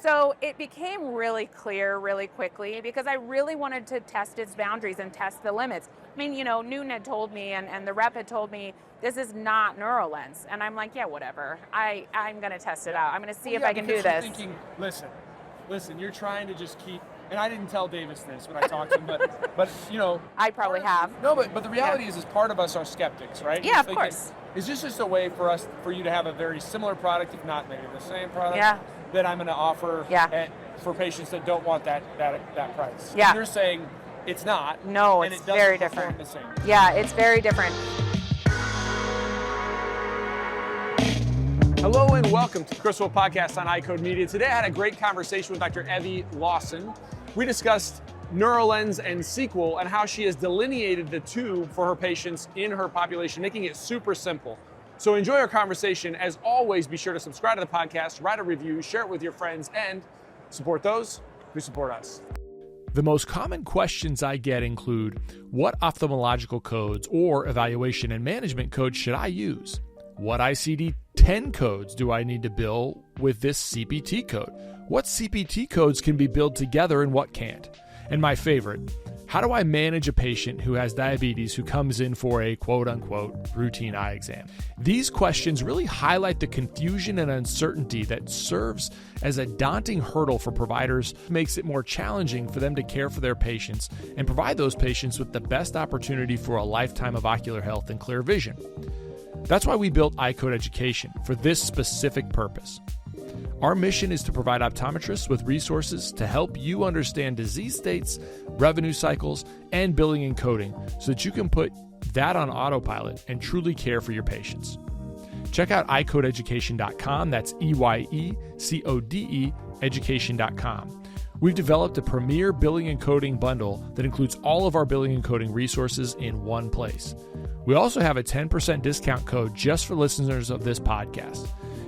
So it became really clear really quickly because I really wanted to test its boundaries and test the limits. I mean, Newton had told me and the rep had told me, this is not Neurolens. And I'm like, yeah, whatever. I'm going to test it out. I'm going to see if I can do this. Thinking, listen, you're trying to just keep, and I didn't tell Davis this when I talked to him, but I probably have. No, but the reality is part of us are skeptics, right? Yeah, of course. Is this just a way for you to have a very similar product, if not maybe the same product, that I'm going to offer for patients that don't want that price? Yeah. And you're saying it's not. No, and it's it very different. The same. Yeah, it's very different. Hello and welcome to the Chris Wolfe Podcast on iCode Media. Today I had a great conversation with Dr. Evie Lawson. We discussed Neurolens and SQL and how she has delineated the two for her patients in her population, making it super simple. So enjoy our conversation. As always, be sure to subscribe to the podcast, write a review, share it with your friends, and support those who support us. The most common questions I get include, what ophthalmological codes or evaluation and management codes should I use? What ICD-10 codes do I need to bill with this CPT code? What CPT codes can be billed together and what can't? And my favorite, how do I manage a patient who has diabetes who comes in for a quote-unquote routine eye exam? These questions really highlight the confusion and uncertainty that serves as a daunting hurdle for providers, makes it more challenging for them to care for their patients and provide those patients with the best opportunity for a lifetime of ocular health and clear vision. That's why we built iCode Education for this specific purpose. Our mission is to provide optometrists with resources to help you understand disease states, revenue cycles, and billing and coding so that you can put that on autopilot and truly care for your patients. Check out iCodeEducation.com. That's EYECODE education.com. We've developed a premier billing and coding bundle that includes all of our billing and coding resources in one place. We also have a 10% discount code just for listeners of this podcast.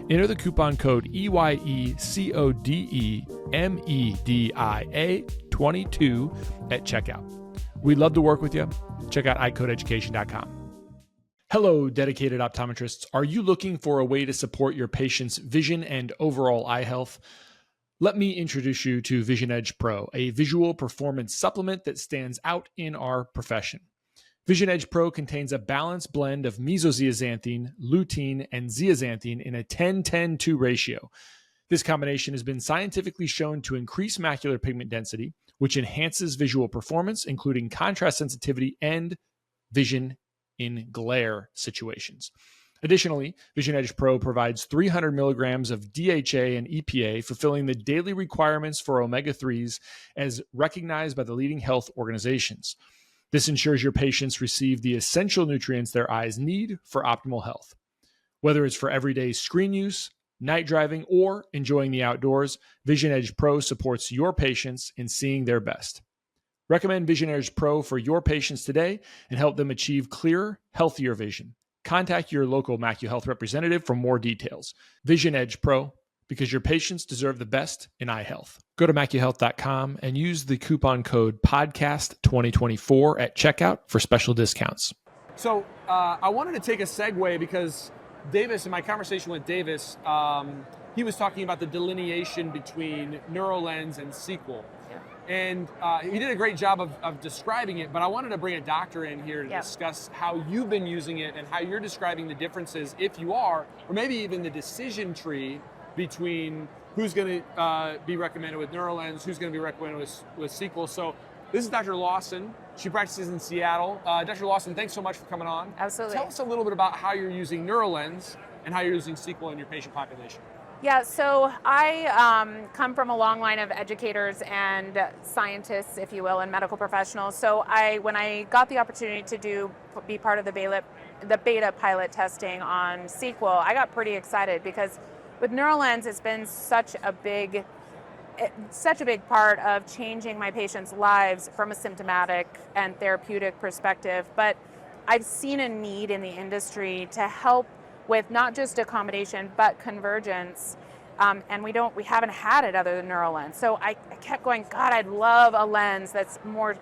Enter the coupon code EYECODEMEDIA22 at checkout. We'd love to work with you. Check out iCodeEducation.com. Hello, dedicated optometrists. Are you looking for a way to support your patient's vision and overall eye health? Let me introduce you to Vision Edge Pro, a visual performance supplement that stands out in our profession. Vision Edge Pro contains a balanced blend of mesozeaxanthine, lutein, and zeaxanthine in a 10-10-2 ratio. This combination has been scientifically shown to increase macular pigment density, which enhances visual performance, including contrast sensitivity and vision in glare situations. Additionally, Vision Edge Pro provides 300 milligrams of DHA and EPA, fulfilling the daily requirements for omega-3s as recognized by the leading health organizations. This ensures your patients receive the essential nutrients their eyes need for optimal health. Whether it's for everyday screen use, night driving, or enjoying the outdoors, Vision Edge Pro supports your patients in seeing their best. Recommend Vision Edge Pro for your patients today and help them achieve clearer, healthier vision. Contact your local MacuHealth representative for more details. Vision Edge Pro, because your patients deserve the best in eye health. Go to MacuHealth.com and use the coupon code PODCAST2024 at checkout for special discounts. So I wanted to take a segue because Davis, in my conversation with Davis, he was talking about the delineation between Neurolens and SQL. Yeah. And he did a great job of describing it, but I wanted to bring a doctor in here to discuss how you've been using it and how you're describing the differences, if you are, or maybe even the decision tree between who's going to be recommended with Neurolens, who's going to be recommended with SQL. So this is Dr. Lawson. She practices in Seattle. Dr. Lawson, thanks so much for coming on. Absolutely. Tell us a little bit about how you're using Neurolens and how you're using SQL in your patient population. Yeah, so I come from a long line of educators and scientists, if you will, and medical professionals. So when I got the opportunity to be part of the beta pilot testing on SQL, I got pretty excited because with Neurolens, it's been such a big part of changing my patients' lives from a symptomatic and therapeutic perspective. But I've seen a need in the industry to help with not just accommodation, but convergence. And we haven't had it other than Neurolens. So I kept going, God, I'd love a lens that's more,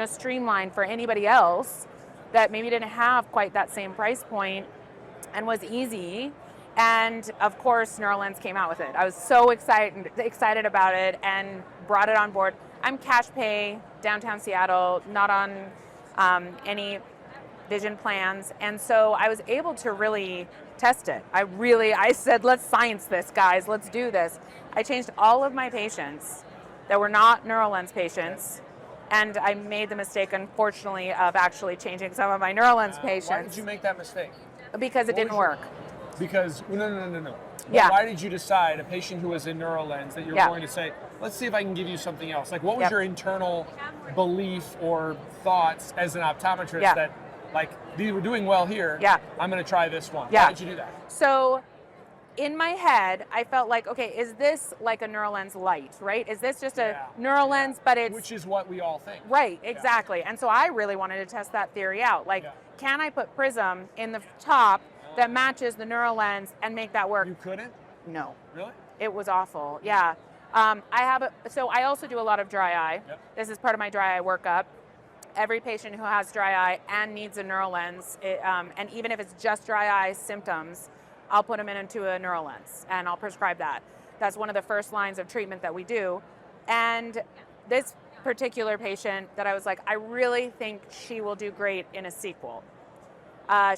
streamlined for anybody else that maybe didn't have quite that same price point and was easy And of course, Neurolens came out with it. I was so excited about it and brought it on board. I'm cash pay, downtown Seattle, not on any vision plans. And so I was able to really test it. I said, let's science this, guys, let's do this. I changed all of my patients that were not Neurolens patients. And I made the mistake, unfortunately, of actually changing some of my Neurolens patients. Why did you make that mistake? Because it didn't work. Because, no. Yeah. Why did you decide, a patient who was in Neurolens, that you're going to say, let's see if I can give you something else? Like, what was your internal belief or thoughts as an optometrist that, like, these were doing well here, I'm going to try this one? Why did you do that? So, in my head, I felt like, okay, is this like a Neurolens light, right? Is this just a Neurolens, but it's... Which is what we all think. Right, exactly. And so I really wanted to test that theory out. Like, can I put Prism in the top that matches the Neurolens and make that work? You couldn't? No. Really? It was awful, yeah. So I also do a lot of dry eye. This is part of my dry eye workup. Every patient who has dry eye and needs a Neurolens, and even if it's just dry eye symptoms, I'll put them into a Neurolens and I'll prescribe that. That's one of the first lines of treatment that we do. And this particular patient that I was like, I really think she will do great in a sequel.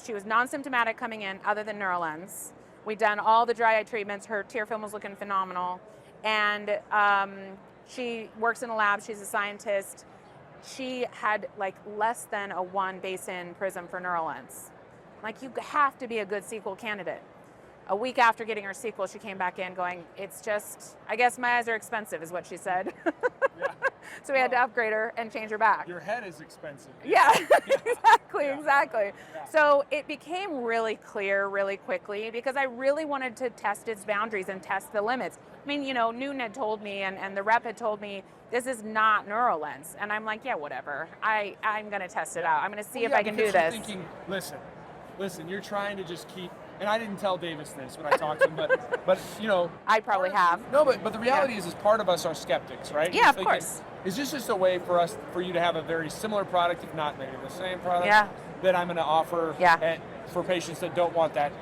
She was non-symptomatic coming in other than Neurolens. We'd done all the dry eye treatments. Her tear film was looking phenomenal. And she works in a lab. She's a scientist. She had like less than a 1 base-in Prism for Neurolens. Like, you have to be a good sequel candidate. A week after getting her sequel, she came back in going, it's just, I guess my eyes are expensive, is what she said. So we had to upgrade her and change her back. Your head is expensive. Yeah, exactly. Yeah. So it became really clear really quickly because I really wanted to test its boundaries and test the limits. I mean, you know, Newton had told me and the rep had told me, this is not Neurolens. And I'm like, yeah, whatever. I'm going to test it out. I'm going to see if I can do this. You're thinking, listen, you're trying to just keep, and I didn't tell Davis this when I talked to him, but you know. I probably have. No, but the reality is part of us are skeptics, right? Yeah, of course. Is this just a way for you to have a very similar product, if not maybe the same product, that I'm going to offer for patients that don't want that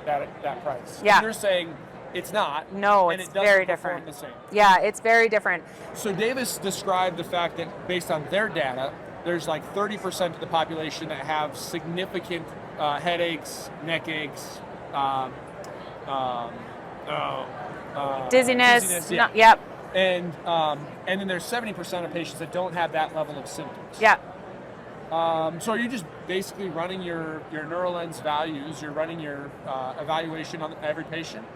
price? Yeah. And you're saying it's not. No, and it's it doesn't very perform different. The same. Yeah, it's very different. So Davis described the fact that based on their data, there's like 30% of the population that have significant headaches, neck aches, dizziness. Yeah. Yep. And then there's 70% of patients that don't have that level of symptoms. Yeah. So are you just basically running your Neurolens values, you're running your evaluation on every patient?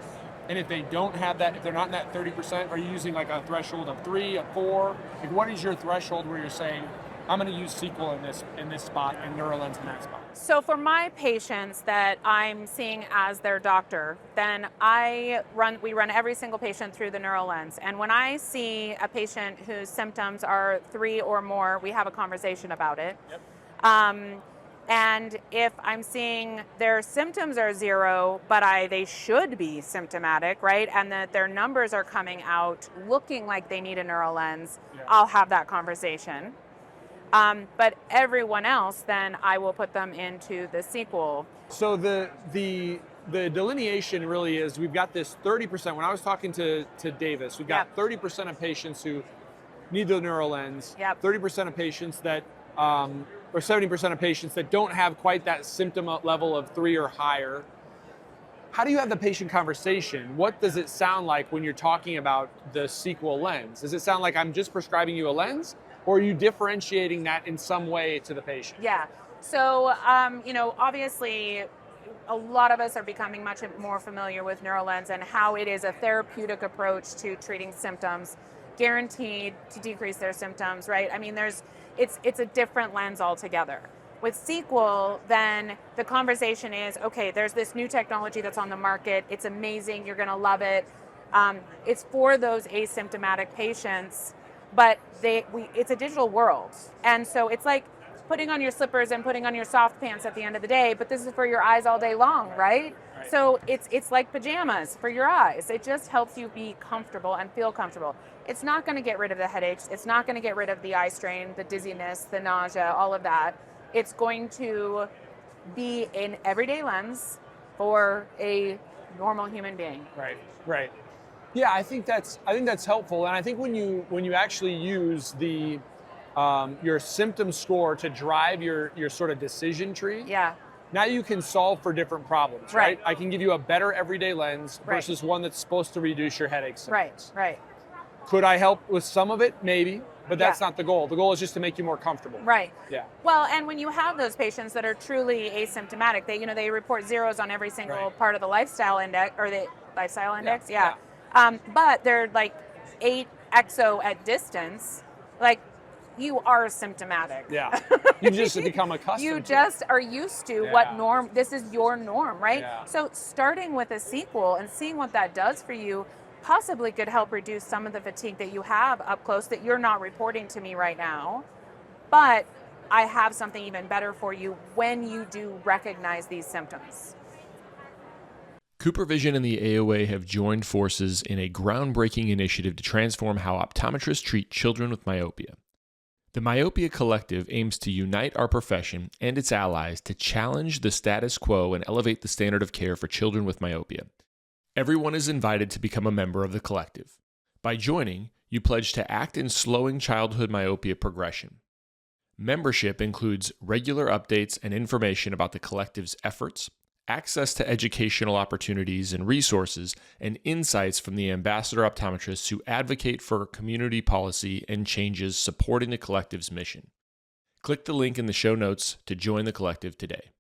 And if they don't have that, if they're not in that 30%, are you using like a threshold of 3, a 4? Like, what is your threshold where you're saying, I'm going to use SQL in this spot and Neurolens in that spot? So for my patients that I'm seeing as their doctor, then we run every single patient through the Neurolens. And when I see a patient whose symptoms are 3 or more, we have a conversation about it. Yep. And if I'm seeing their symptoms are 0, but they should be symptomatic, right? And that their numbers are coming out looking like they need a Neurolens, I'll have that conversation. But everyone else, then I will put them into the sequel. So the delineation really is, we've got this 30%. When I was talking to Davis, we've got 30% of patients who need the Neurolens, 30% of patients that, or 70% of patients that don't have quite that symptom level of 3 or higher. How do you have the patient conversation? What does it sound like when you're talking about the sequel lens? Does it sound like I'm just prescribing you a lens? Or are you differentiating that in some way to the patient? Yeah. So, obviously, a lot of us are becoming much more familiar with Neurolens and how it is a therapeutic approach to treating symptoms, guaranteed to decrease their symptoms, right? I mean, it's a different lens altogether. With SQL, then the conversation is, okay, there's this new technology that's on the market. It's amazing. You're going to love it. It's for those asymptomatic patients. But it's a digital world. And so it's like putting on your slippers and putting on your soft pants at the end of the day, but this is for your eyes all day long, right? So it's like pajamas for your eyes. It just helps you be comfortable and feel comfortable. It's not going to get rid of the headaches. It's not going to get rid of the eye strain, the dizziness, the nausea, all of that. It's going to be an everyday lens for a normal human being. Right, right. Yeah, I think that's helpful, and I think when you actually use the your symptom score to drive your sort of decision tree, Yeah. now you can solve for different problems, right? I can give you a better everyday lens versus one that's supposed to reduce your headache symptoms. Right. Could I help with some of it? Maybe, but that's not the goal. The goal is just to make you more comfortable. Right. Yeah. Well, and when you have those patients that are truly asymptomatic, they report zeros on every single part of the lifestyle index or the lifestyle index. Yeah. But they're like 8 exo at distance. Like, you are symptomatic. Yeah. You just become accustomed. You just are used to what norm. This is your norm, right? Yeah. So starting with a sequel and seeing what that does for you possibly could help reduce some of the fatigue that you have up close that you're not reporting to me right now. But I have something even better for you when you do recognize these symptoms. CooperVision and the AOA have joined forces in a groundbreaking initiative to transform how optometrists treat children with myopia. The Myopia Collective aims to unite our profession and its allies to challenge the status quo and elevate the standard of care for children with myopia. Everyone is invited to become a member of the collective. By joining, you pledge to act in slowing childhood myopia progression. Membership includes regular updates and information about the collective's efforts, access to educational opportunities and resources, and insights from the ambassador optometrists who advocate for community policy and changes supporting the collective's mission. Click the link in the show notes to join the collective today.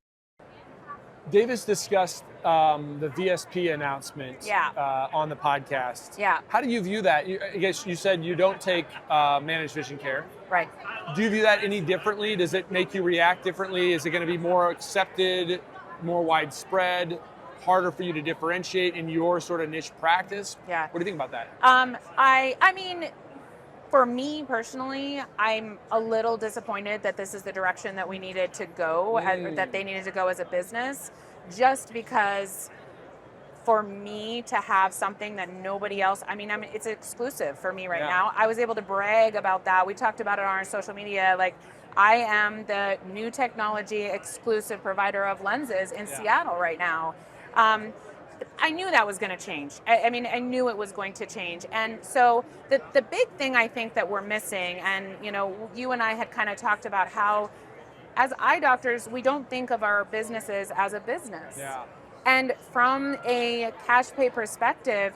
Davis discussed the VSP announcement on the podcast. Yeah. How do you view that? I guess you said you don't take managed vision care. Right. Do you view that any differently? Does it make you react differently? Is it going to be more accepted, more widespread, harder for you to differentiate in your sort of niche practice? Yeah. What do you think about that? I mean, for me personally, I'm a little disappointed that this is the direction that we needed to go, that they needed to go as a business, just because for me to have something that nobody else, it's exclusive for me right now. I was able to brag about that. We talked about it on our social media. Like, I am the new technology exclusive provider of lenses in Seattle right now. I knew that was going to change. I knew it was going to change. And so the big thing I think that we're missing, and you and I had kind of talked about how as eye doctors, we don't think of our businesses as a business. Yeah. And from a cash pay perspective,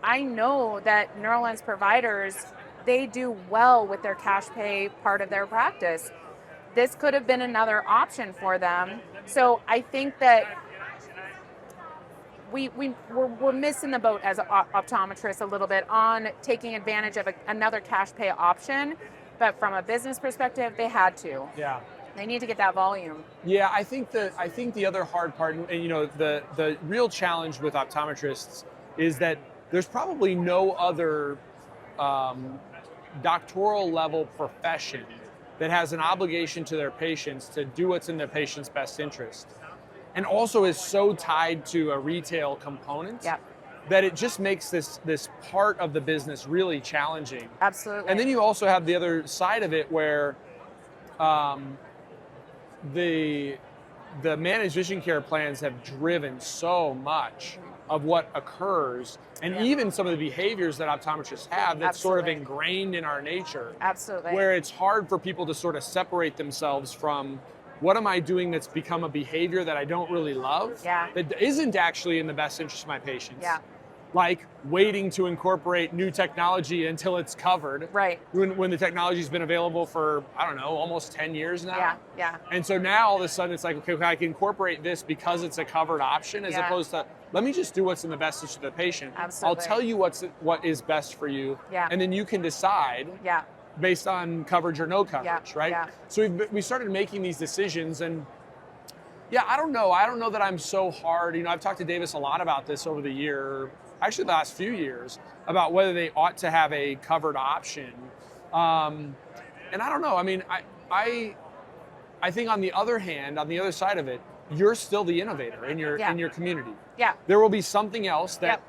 I know that Neurolens providers, they do well with their cash pay part of their practice. This could have been another option for them. So I think that we're missing the boat as optometrists a little bit on taking advantage of another cash pay option. But from a business perspective, they had to. Yeah. They need to get that volume. Yeah, I think the other hard part, and the real challenge with optometrists is that there's probably no other doctoral level profession that has an obligation to their patients to do what's in their patient's best interest, and also is so tied to a retail component that it just makes this part of the business really challenging. Absolutely. And then you also have the other side of it where the managed vision care plans have driven so much of what occurs, and even some of the behaviors that optometrists have that's sort of ingrained in our nature. Absolutely. Where it's hard for people to sort of separate themselves from what am I doing that's become a behavior that I don't really love, that isn't actually in the best interest of my patients. Yeah. Like waiting to incorporate new technology until it's covered. Right. When the technology's been available for, I don't know, almost 10 years now. Yeah, yeah. And so now all of a sudden it's like, okay, I can incorporate this because it's a covered option, as opposed to, let me just do what's in the best interest of the patient. Absolutely. I'll tell you what is best for you. Yeah. And then you can decide based on coverage or no coverage, right? Yeah. So we started making these decisions, and I don't know. I don't know that I'm so hard. I've talked to Davis a lot about this over the year, actually the last few years, about whether they ought to have a covered option. And I don't know. I think on the other hand, on the other side of it, you're still the innovator in your community. Yeah. There will be something else that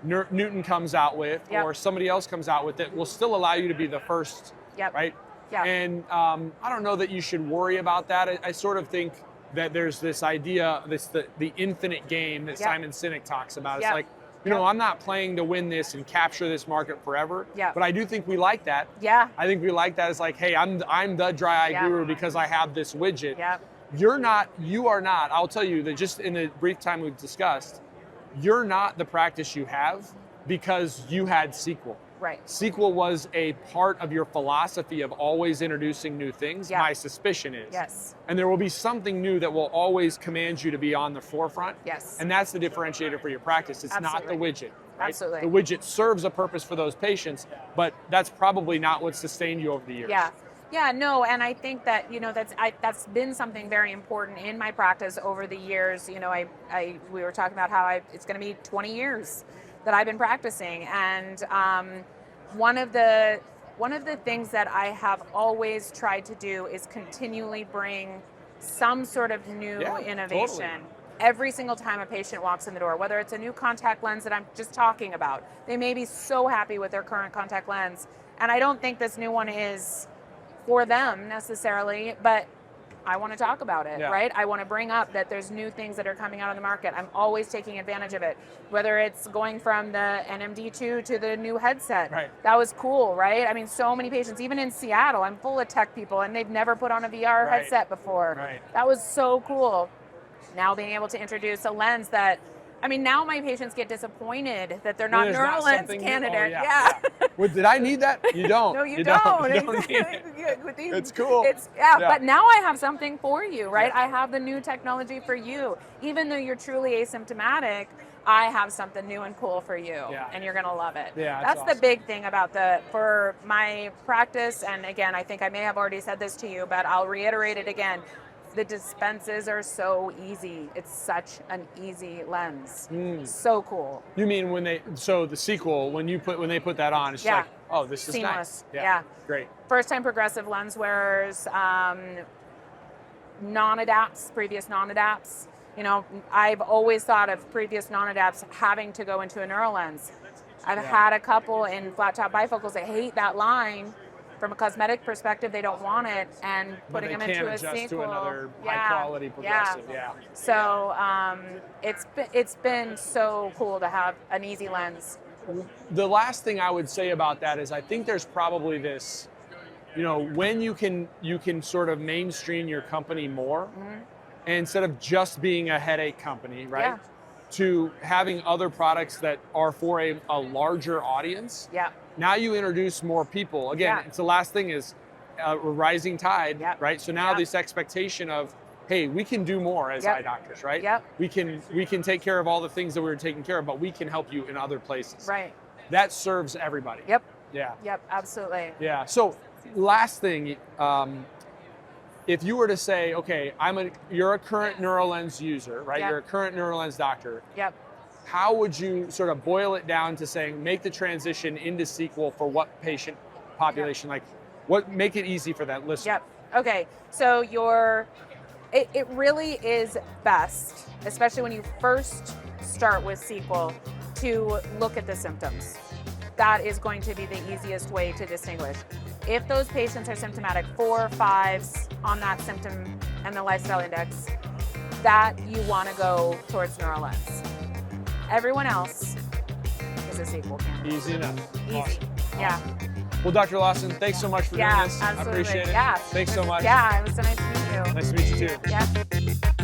Newton comes out with, or somebody else comes out with, that will still allow you to be the first, right? Yeah. And I don't know that you should worry about that. I sort of think that there's this idea, the infinite game that Simon Sinek talks about. It's like, you know, I'm not playing to win this and capture this market forever. But I do think we like that. I think we like that as like, hey, I'm the dry eye guru because I have this widget. You are not. I'll tell you that just in the brief time we've discussed, you're not the practice you have because you had SQL. SQL was a part of your philosophy of always introducing new things. My suspicion is. And there will be something new that will always command you to be on the forefront. And that's the differentiator for your practice. It's not the widget. The widget serves a purpose for those patients, but that's probably not what sustained you over the years. No, and I think that, you know, that's been something very important in my practice over the years. You know, we were talking about how it's going to be 20 years that I've been practicing, and one of the things that I have always tried to do is continually bring some sort of new innovation. Every single time a patient walks in the door, whether it's a new contact lens that I'm just talking about, they may be so happy with their current contact lens, and I don't think this new one is for them necessarily, but I want to talk about it, right? I want to bring up that there's new things that are coming out on the market. I'm always taking advantage of it, whether it's going from the NMD2 to the new headset. That was cool, right? I mean, so many patients, even in Seattle, I'm full of tech people, and they've never put on a VR headset before. That was so cool. Now being able to introduce a lens that, I mean, now my patients get disappointed that they're not Neurolens candidate. Well, did I need that? You don't. No, you don't. You don't need it. It's cool. But now I have something for you, right? I have the new technology for you. Even though you're truly asymptomatic, I have something new and cool for you, and you're gonna love it. That's awesome. The big thing about for my practice, and again, I think I may have already said this to you, but I'll reiterate it again. The dispenses are so easy. It's such an easy lens. So cool. You mean the SQL, when they put that on, it's like, oh, this is seamless. Nice. Great. First time progressive lens wearers, non-adapts, previous non-adapts. You know, I've always thought of previous non-adapts having to go into a Neurolens. I've had a couple in flat top bifocals that hate that line. From a cosmetic perspective, they don't want it, and putting them into a SQL. To another high quality progressive. So it's been so cool to have an easy lens. The last thing I would say about that is I think there's probably this, you know, when you can sort of mainstream your company more, and instead of just being a headache company, right? To having other products that are for a larger audience. Now you introduce more people. Again, it's the last thing is a rising tide, right? So now this expectation of, hey, we can do more as eye doctors, right? We can take care of all the things that we were taking care of, but we can help you in other places. That serves everybody. Absolutely. So last thing, if you were to say, okay, you're a current Neurolens user, right? You're a current Neurolens doctor. How would you sort of boil it down to saying, make the transition into SQL for what patient population? Like, make it easy for that listener. Okay, so it really is best, especially when you first start with SQL, to look at the symptoms. That is going to be the easiest way to distinguish. If those patients are symptomatic, 4 or 5s on that symptom and the lifestyle index, that you want to go towards Neurolens. Everyone else is a SQL candidate. Easy enough. Easy. Awesome. Well, Dr. Lawson, thanks so much for doing this. Absolutely. I appreciate it. Thanks so much. It was so nice to meet you. Nice to meet you too.